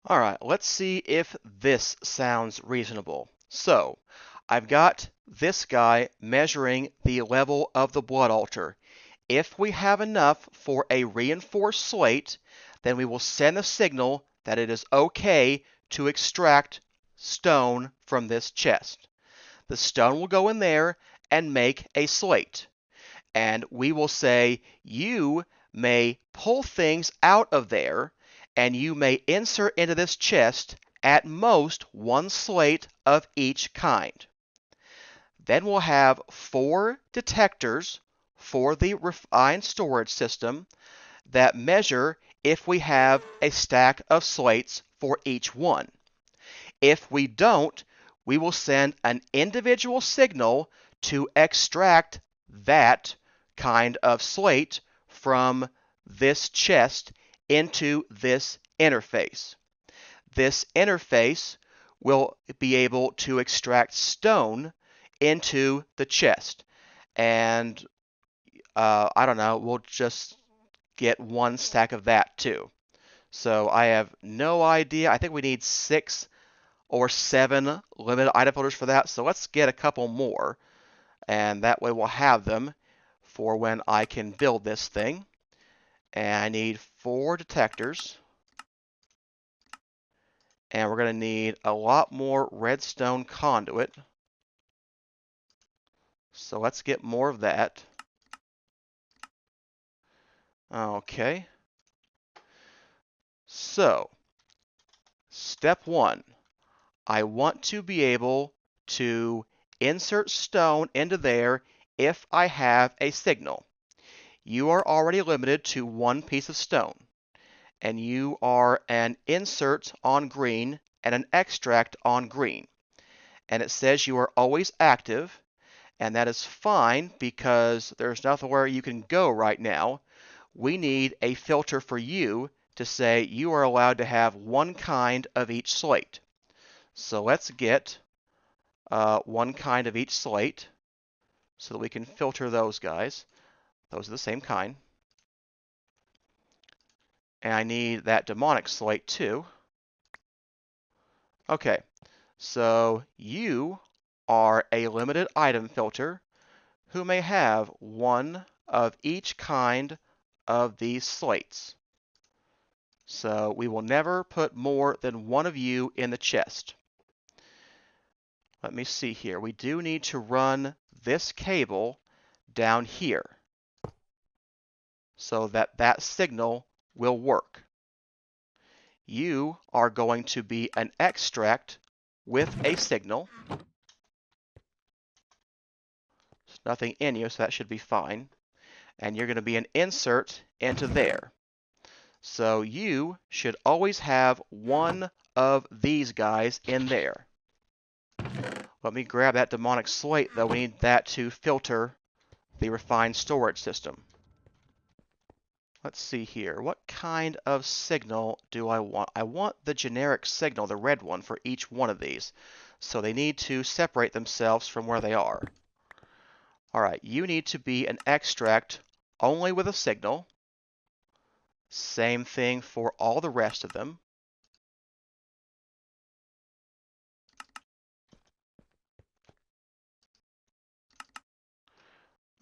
All right, let's see if this sounds reasonable. So, I've got this guy measuring the level of the blood altar. If we have enough for a reinforced slate, then we will send a signal that it is okay to extract stone from this chest. The stone will go in there and make a slate. And we will say, you may pull things out of there and you may insert into this chest at most one slate of each kind. Then we'll have 4 detectors for the refined storage system that measure if we have a stack of slates for each one. If we don't, we will send an individual signal to extract that kind of slate from this chest into this interface. This interface will be able to extract stone into the chest. And I don't know, we'll just get 1 stack of that too. So I have no idea. I think we need 6 or 7 limited item filters for that. So let's get a couple more. And that way we'll have them for when I can build this thing. And I need 4 detectors. And we're going to need a lot more redstone conduit. So let's get more of that. Okay. So, step 1. I want to be able to insert stone into there if I have a signal. You are already limited to 1 piece of stone, and you are an insert on green and an extract on green. And it says you are always active, and that is fine because there's nothing where you can go right now. We need a filter for you to say you are allowed to have 1 kind of each slate. So let's get 1 kind of each slate so that we can filter those guys. Those are the same kind. And I need that demonic slate too. Okay, so you are a limited item filter who may have 1 of each kind of these slates. So we will never put more than 1 of you in the chest. Let me see here. We do need to run this cable down here so that that signal will work. You are going to be an extract with a signal. There's nothing in you, so that should be fine. And you're going to be an insert into there. So you should always have 1 of these guys in there. Let me grab that demonic slate, though. We need that to filter the refined storage system. Let's see here. What kind of signal do I want? I want the generic signal, the red one, for each one of these. So they need to separate themselves from where they are. All right, you need to be an extract only with a signal. Same thing for all the rest of them.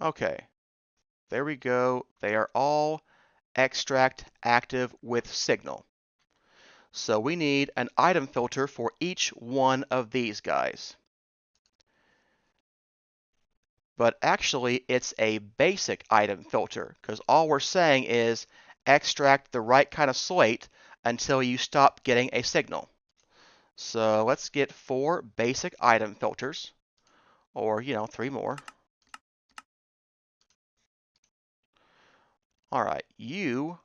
Okay, there we go. They are all extract active with signal. So we need an item filter for each one of these guys. But actually, it's a basic item filter because all we're saying is extract the right kind of slate until you stop getting a signal. So let's get 4 basic item filters, or 3 more. All right, you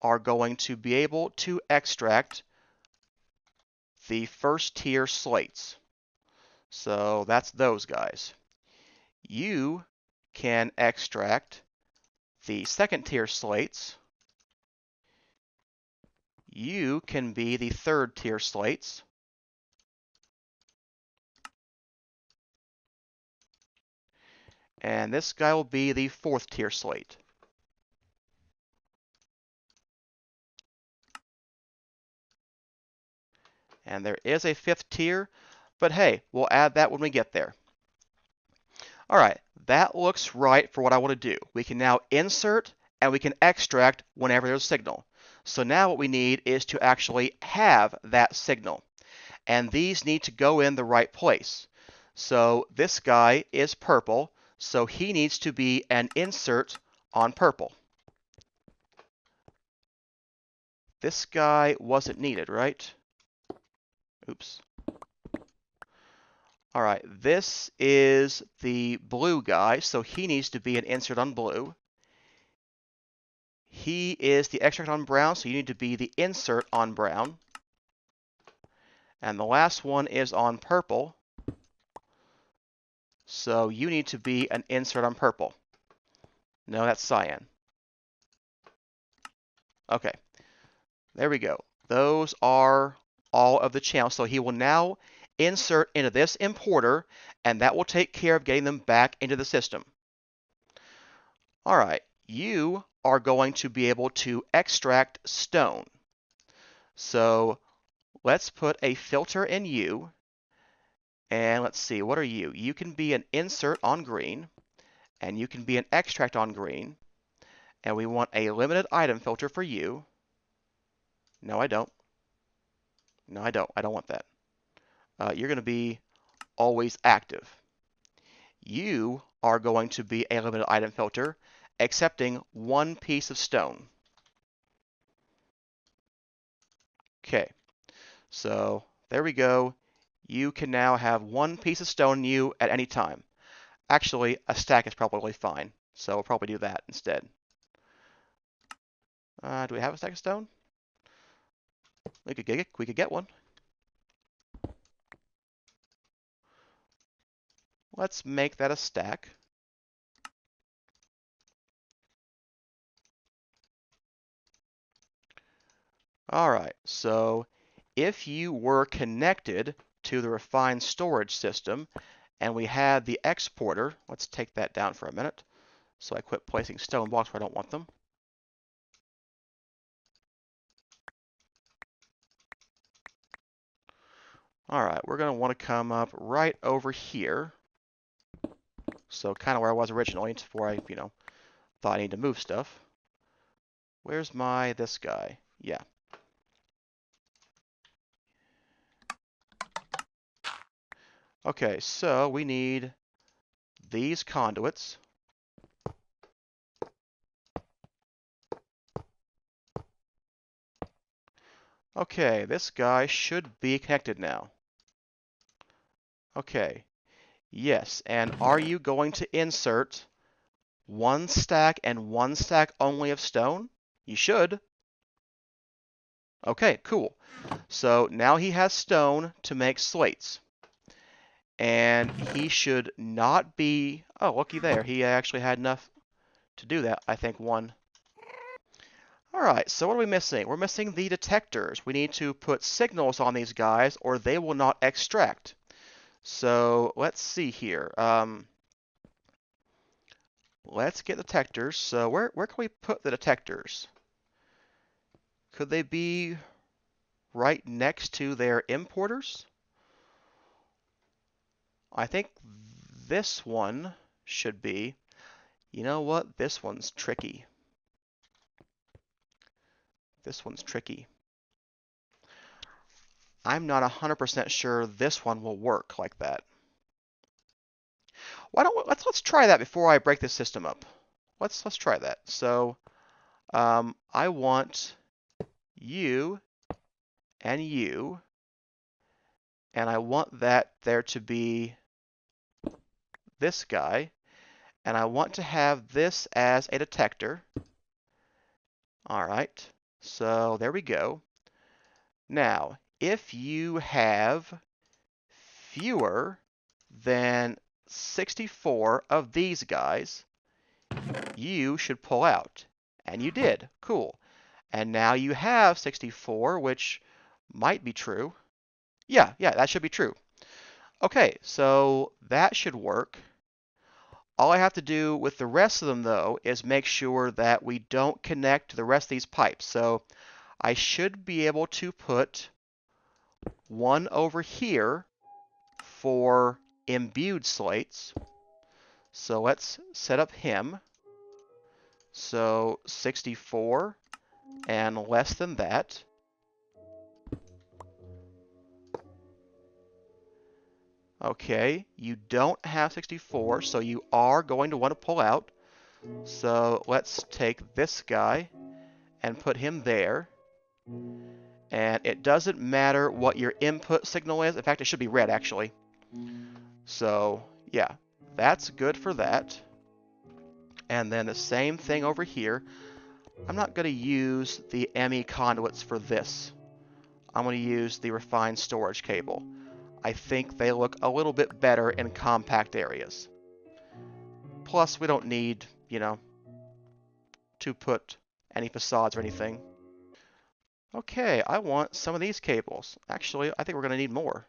are going to be able to extract the first tier slates. So that's those guys. You can extract the second tier slates. You can be the third tier slates. And this guy will be the 4th tier slate. And there is a fifth tier, but hey, we'll add that when we get there. All right, that looks right for what I want to do. We can now insert and we can extract whenever there's a signal. So now what we need is to actually have that signal. And these need to go in the right place. So this guy is purple, so he needs to be an insert on purple. This guy wasn't needed, right? Oops. All right, this is the blue guy, so he needs to be an insert on blue. He is the extract on brown, so you need to be the insert on brown. And the last one is on purple, so you need to be an insert on purple. No, that's cyan. Okay, there we go. Those are all of the channels. So he will now insert into this importer, and that will take care of getting them back into the system. All right, you are going to be able to extract stone. So let's put a filter in you. And let's see, what are you? You can be an insert on green, and you can be an extract on green. And we want a limited item filter for you. No, I don't. No, I don't. I don't want that. You're going to be always active. You are going to be a limited item filter, accepting one piece of stone. Okay, so there we go. You can now have one piece of stone in you at any time. Actually, a stack is probably fine, so we'll probably do that instead. Do we have a stack of stone? We could get one. Let's make that a stack. All right, so if you were connected to the refined storage system and we had the exporter, let's take that down for a minute so I quit placing stone blocks where I don't want them. All right, we're going to want to come up right over here. So kind of where I was originally before I, thought I need to move stuff. Where's this guy? Yeah. Okay, so we need these conduits. Okay, this guy should be connected now. Okay, yes, and are you going to insert one stack and one stack only of stone? You should. Okay, cool. So now he has stone to make slates. And he should not be, oh, looky there. He actually had enough to do that, I think, one. All right, so what are we missing? We're missing the detectors. We need to put signals on these guys or they will not extract. So let's see here. Let's get detectors. So where can we put the detectors? Could they be right next to their importers? I think this one should be. You know what? This one's tricky. This one's tricky. I'm not 100% sure this one will work like that. Why don't we, let's try that before I break this system up. Let's try that. So I want you and you, and I want that there to be this guy, and I want to have this as a detector. All right, so there we go. Now, if you have fewer than 64 of these guys, you should pull out. And you did. Cool. And now you have 64, which might be true. Yeah, that should be true. Okay, so that should work. All I have to do with the rest of them, though, is make sure that we don't connect to the rest of these pipes. So I should be able to put one over here for imbued slates. So let's set up him. So 64 and less than that. Okay, you don't have 64, so you are going to want to pull out. So let's take this guy and put him there. And it doesn't matter what your input signal is. In fact, it should be red, actually. So, yeah, that's good for that. And then the same thing over here. I'm not going to use the ME conduits for this. I'm going to use the refined storage cable. I think they look a little bit better in compact areas. Plus, we don't need, to put any facades or anything. Okay, I want some of these cables. Actually, I think we're going to need more.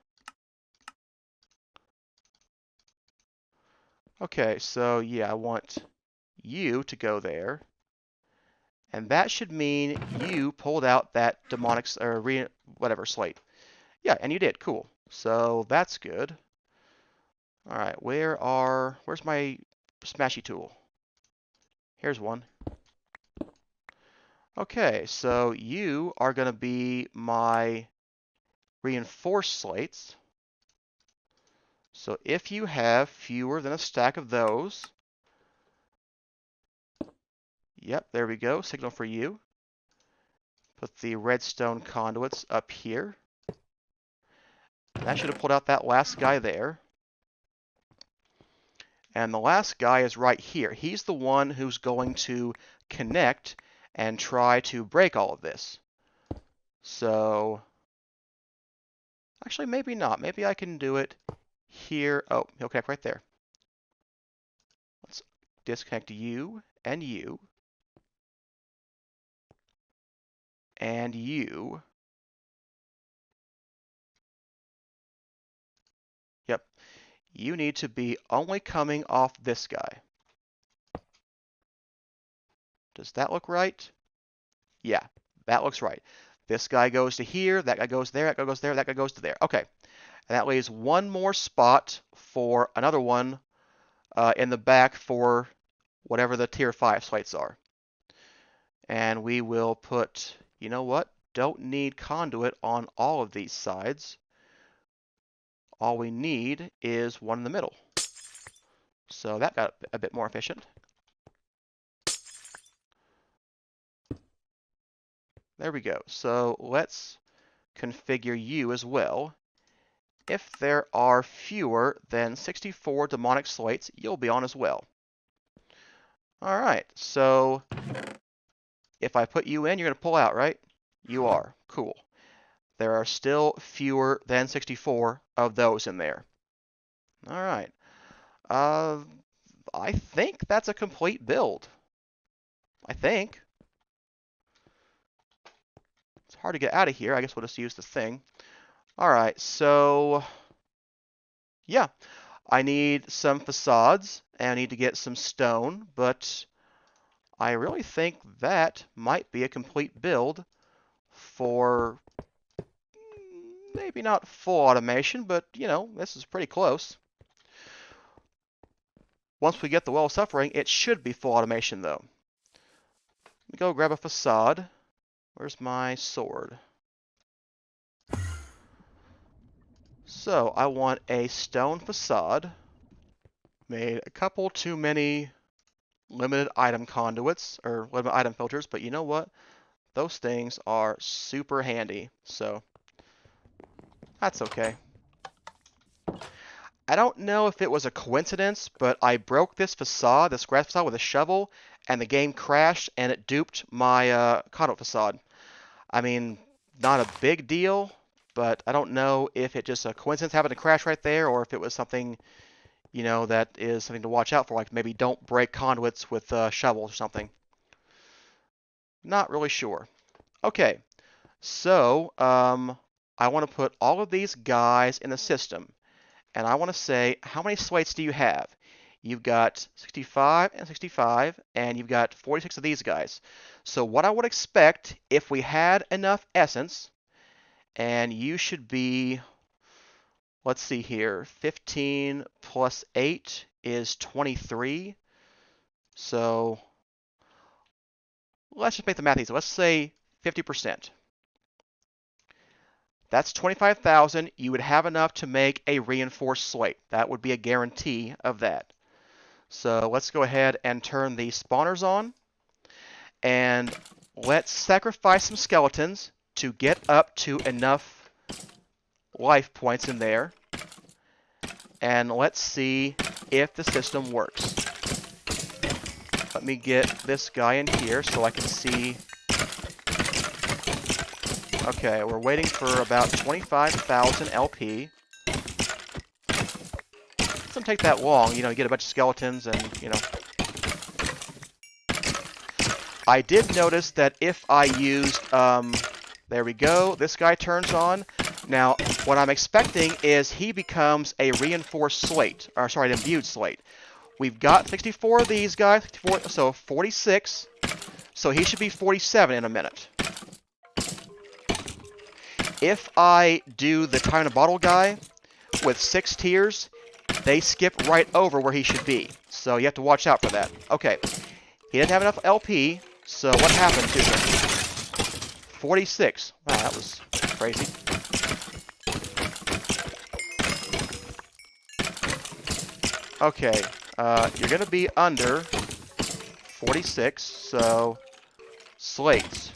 Okay, so yeah, I want you to go there. And that should mean you pulled out that demonic, or whatever, slate. Yeah, and you did. Cool. So that's good. All right, where's my smashy tool? Here's one. Okay, so you are going to be my reinforced slates. So if you have fewer than a stack of those, yep, there we go, signal for you. Put the redstone conduits up here. And that should have pulled out that last guy there. And the last guy is right here. He's the one who's going to connect and try to break all of this. So, actually, maybe not. Maybe I can do it here. Oh, he'll connect right there. Let's disconnect you and you. And you. Yep. You need to be only coming off this guy. Does that look right? Yeah, that looks right. This guy goes to here, that guy goes there, that guy goes there, that guy goes to there. Okay. And that leaves one more spot for another one in the back for whatever the tier 5 slates are. And we will put, you know what? Don't need conduit on all of these sides. All we need is one in the middle. So that got a bit more efficient. There we go. So let's configure you as well. If there are fewer than 64 demonic slates, you'll be on as well. All right, so if I put you in, you're going to pull out, right? You are. Cool. There are still fewer than 64 of those in there. All right. I think that's a complete build. I think. It's hard to get out of here. I guess we'll just use the thing. All right, so yeah, I need some facades and I need to get some stone, but I really think that might be a complete build for maybe not full automation, but this is pretty close. Once we get the well suffering, it should be full automation though. Let me go grab a facade. Where's my sword? So I want a stone facade. Made a couple too many limited item conduits or limited item filters, but you know what? Those things are super handy, so that's okay. I don't know if it was a coincidence, but I broke this facade, this grass facade, with a shovel, and the game crashed and it duped my conduit facade. I mean, not a big deal, but I don't know if it just a coincidence happened to crash right there, or if it was something, that is something to watch out for, like maybe don't break conduits with shovels or something. Not really sure. Okay, so I want to put all of these guys in the system, and I want to say, how many slates do you have? You've got 65 and 65, and you've got 46 of these guys. So what I would expect, if we had enough essence, And you should be, let's see here, 15 plus 8 is 23. So let's just make the math easy. Let's say 50%. That's 25,000. You would have enough to make a reinforced slate. That would be a guarantee of that. So let's go ahead and turn the spawners on. And let's sacrifice some skeletons to get up to enough life points in there. And let's see if the system works. Let me get this guy in here so I can see. Okay, we're waiting for about 25,000 LP. It doesn't take that long, you get a bunch of skeletons and, I did notice that if I used, there we go, this guy turns on. Now, what I'm expecting is he becomes a reinforced slate, or sorry, an imbued slate. We've got 64 of these guys, 64, so 46. So he should be 47 in a minute. If I do the time in a bottle guy with 6 tiers, they skip right over where he should be. So you have to watch out for that. Okay, he didn't have enough LP, so what happened to him? 46. Wow, that was crazy. Okay, you're going to be under 46, so slates.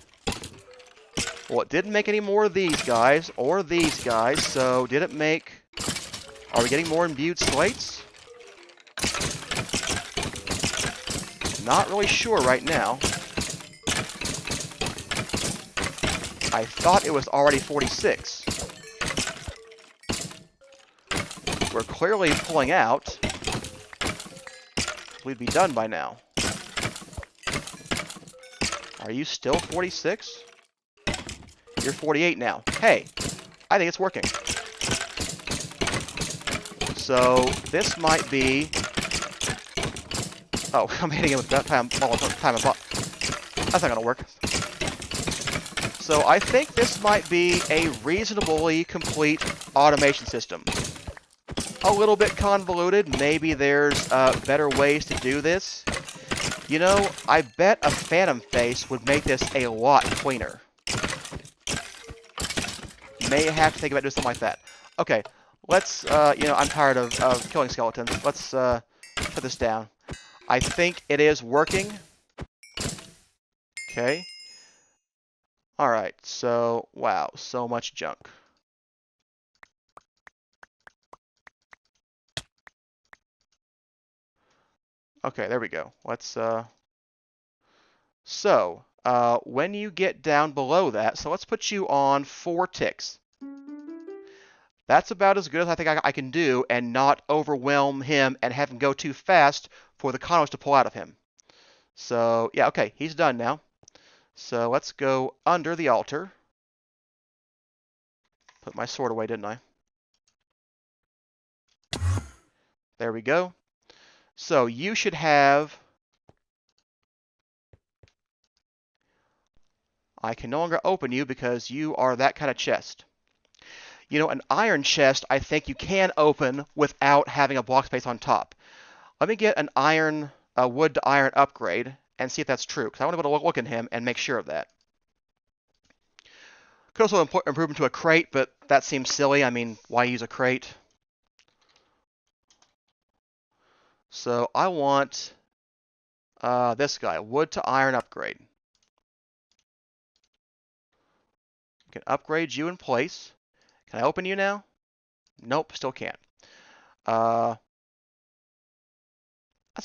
Well, it didn't make any more of these guys, or these guys, so did it make... Are we getting more imbued slates? Not really sure right now. I thought it was already 46. We're clearly pulling out. We'd be done by now. Are you still 46? You're 48 now. Hey, I think it's working. So this might be... Oh, I'm hitting him with that time. That's not going to work. So I think this might be a reasonably complete automation system. A little bit convoluted. Maybe there's better ways to do this. I bet a phantom face would make this a lot cleaner. May have to think about doing something like that. Okay, let's, I'm tired of killing skeletons. Let's put this down. I think it is working. Okay. Alright, so, wow, so much junk. Okay, there we go. Let's, So, when you get down below that, so let's put you on 4 ticks. That's about as good as I think I can do and not overwhelm him and have him go too fast for the condos to pull out of him. So, yeah, okay, he's done now. So let's go under the altar. Put my sword away, didn't I? There we go. So you should have... I can no longer open you because you are that kind of chest. An iron chest, I think you can open without having a block space on top. Let me get an iron, wood to iron upgrade and see if that's true, because I want to be able to look at him and make sure of that. Could also improve him to a crate, but that seems silly. I mean, why use a crate? So I want this guy, wood to iron upgrade. Can upgrade you in place. Can I open you now? Nope, still can't. That's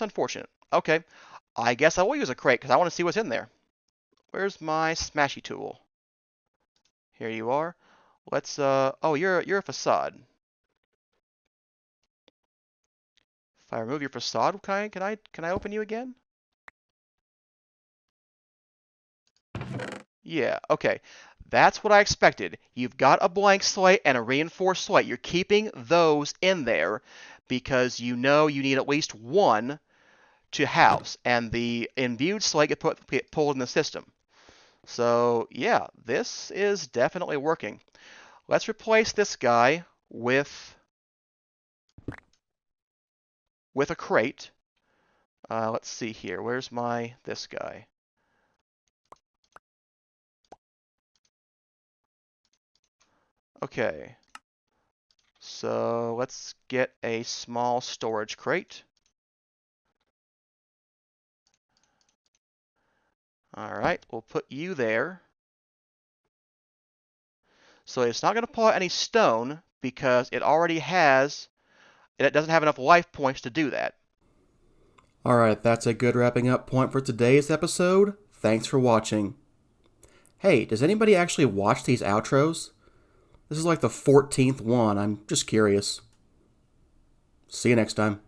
unfortunate. Okay, I guess I will use a crate because I want to see what's in there. Where's my smashy tool? Here you are. Let's oh, you're a facade. If I remove your facade, can I open you again? Yeah, okay. That's what I expected. You've got a blank slate and a reinforced slate. You're keeping those in there because you know you need at least one to house, and the imbued slate get pulled in the system. So yeah, this is definitely working. Let's replace this guy with a crate. Let's see here. Where's this guy? Okay. So let's get a small storage crate. All right, we'll put you there. So it's not going to pull out any stone because it already has, it doesn't have enough life points to do that. Alright, that's a good wrapping up point for today's episode. Thanks for watching. Hey, does anybody actually watch these outros? This is like the 14th one. I'm just curious. See you next time.